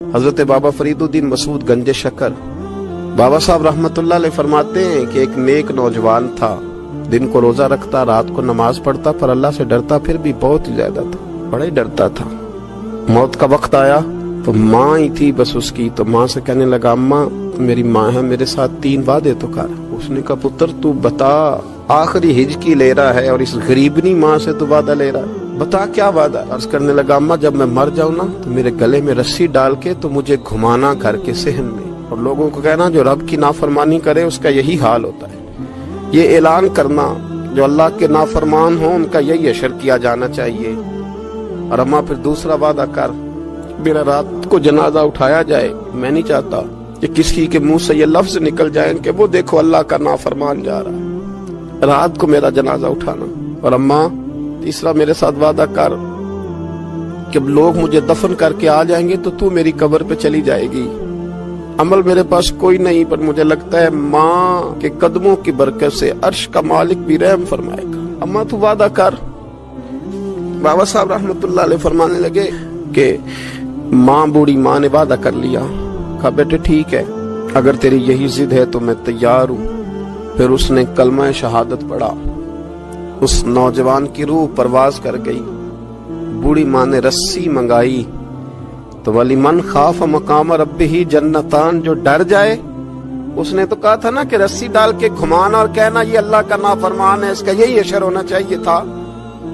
حضرت بابا فریدالدین مسعود گنج شکر بابا صاحب رحمتullah علیہ فرماتے ہیں کہ ایک نیک نوجوان تھا، دن کو روزہ رکھتا، رات کو نماز پڑھتا، پر اللہ سے ڈرتا پھر بھی بہت ہی زیادہ تھا، بڑا ہی ڈرتا تھا۔ موت کا وقت آیا تو ماں ہی تھی بس اس کی، تو ماں سے کہنے لگا اماں میری ماں ہے، میرے ساتھ 3 وعدے تو کر۔ اس نے کہا پتر تو بتا، آخری ہجکی لے رہا ہے اور اس غریبنی ماں سے تو وعدہ لے رہا ہے، بتا کیا وعدہ۔ عرض کرنے لگا اماں جب میں مر جاؤں نا تو میرے گلے میں رسی ڈال کے تو مجھے گھمانا گھر کے صحن میں، اور لوگوں کو کہنا جو رب کی نافرمانی کرے اس کا یہی حال ہوتا ہے۔ یہ اعلان کرنا جو اللہ کے نافرمان ہوں ان کا یہی اشر کیا جانا چاہیے۔ اور اماں پھر دوسرا وعدہ کر، میرا رات کو جنازہ اٹھایا جائے، میں نہیں چاہتا کہ کسی کے منہ سے یہ لفظ نکل جائیں کہ وہ دیکھو اللہ کا نافرمان جا رہا ہے، رات کو میرا جنازہ اٹھانا۔ اور اماں تیسرا میرے ساتھ وعدہ کر کہ لوگ مجھے دفن کر کے آ جائیں گے تو تو میری قبر پہ چلی جائے گی۔ عمل میرے پاس کوئی نہیں، پر مجھے لگتا ہے ماں کے قدموں کی برکت سے عرش کا مالک بھی رحم فرمائے گا، اماں تو وعدہ کر۔ بابا صاحب رحمتullah علیہ فرمانے لگے کہ ماں بوڑھی ماں نے وعدہ کر لیا، کہا بیٹے ٹھیک ہے اگر تیری یہی ضد ہے تو میں تیار ہوں۔ پھر اس نے کلمہ شہادت پڑھا، اس نوجوان کی روح پرواز کر گئی۔ بوڑھی ماں نے رسی منگائی تو وَلِمَنْ خَافَ مَقَامَ رَبِّهِ جنتان، جو ڈر جائے، اس نے تو کہا تھا نا کہ رسی ڈال کے گھمانا اور کہنا یہ اللہ کا نافرمان ہے، اس کا یہی اشر ہونا چاہیے تھا۔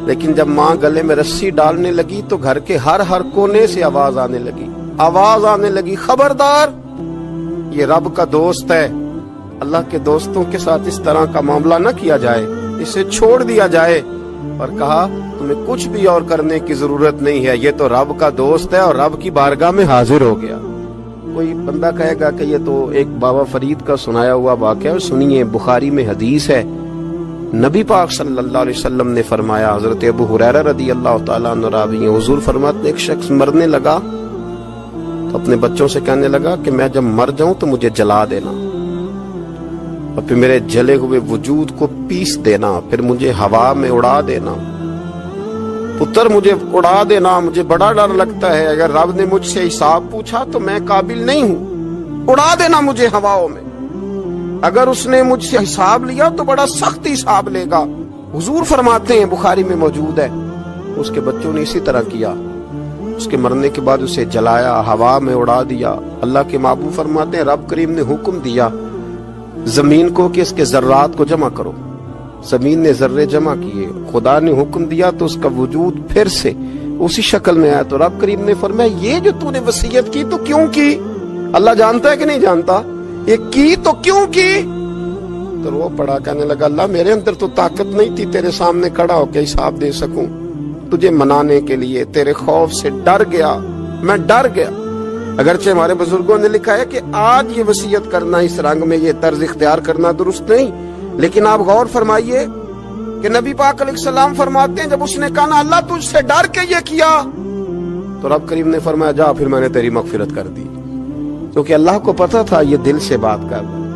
لیکن جب ماں گلے میں رسی ڈالنے لگی تو گھر کے ہر کونے سے آواز آنے لگی، خبردار یہ رب کا دوست ہے، اللہ کے دوستوں کے ساتھ اس طرح کا معاملہ نہ کیا جائے، اسے چھوڑ دیا جائے۔ اور کہا تمہیں کچھ بھی اور کرنے کی ضرورت نہیں ہے، یہ تو رب کا دوست ہے اور رب کی بارگاہ میں حاضر ہو گیا۔ کوئی بندہ کہے گا کہ یہ تو ایک بابا فرید کا سنایا ہوا واقعہ ہے، سنیے بخاری میں حدیث ہے، نبی پاک صلی اللہ علیہ وسلم نے فرمایا، حضرت ابو ہریرہ رضی اللہ تعالیٰ عنہ راوی ہیں، حضور فرماتے ایک شخص مرنے لگا تو اپنے بچوں سے کہنے لگا کہ میں جب مر جاؤں تو مجھے جلا دینا، اور پھر میرے جلے ہوئے وجود کو پیس دینا، پھر مجھے ہوا میں اڑا دینا۔ پتر مجھے اڑا دینا، مجھے بڑا ڈر لگتا ہے، اگر رب نے مجھ سے حساب پوچھا تو میں قابل نہیں ہوں، اڑا دینا مجھے ہواؤں میں، اگر اس نے مجھ سے حساب لیا تو بڑا سخت حساب لے گا۔ حضور فرماتے ہیں بخاری میں موجود ہے، اس کے بچوں نے اسی طرح کیا، اس کے مرنے کے بعد اسے جلایا، ہوا میں اڑا دیا۔ اللہ کے محبوب فرماتے ہیں رب کریم نے حکم دیا زمین کو کہ اس کے ذرات کو جمع کرو، زمین نے ذرے جمع کیے، خدا نے حکم دیا تو اس کا وجود پھر سے اسی شکل میں آیا۔ تو رب کریم نے فرمایا یہ جو تو نے وصیت کی تو کیوں کی؟ اللہ جانتا ہے کہ نہیں جانتا؟ یہ کی تو کیوں کی؟ تو وہ پڑا کہنے لگا اللہ میرے اندر تو طاقت نہیں تھی تیرے سامنے کھڑا ہو کے حساب دے سکوں، تجھے منانے کے لیے تیرے خوف سے ڈر گیا، میں ڈر گیا۔ اگرچہ ہمارے بزرگوں نے لکھا ہے کہ آج یہ وصیت کرنا، اس رنگ میں یہ طرز اختیار کرنا درست نہیں، لیکن آپ غور فرمائیے کہ نبی پاک علیہ السلام فرماتے ہیں جب اس نے کہا نا اللہ تجھ سے ڈر کے یہ کیا، تو رب کریم نے فرمایا جا پھر میں نے تیری مغفرت کر دی، کیونکہ اللہ کو پتا تھا یہ دل سے بات کر رہا ہے۔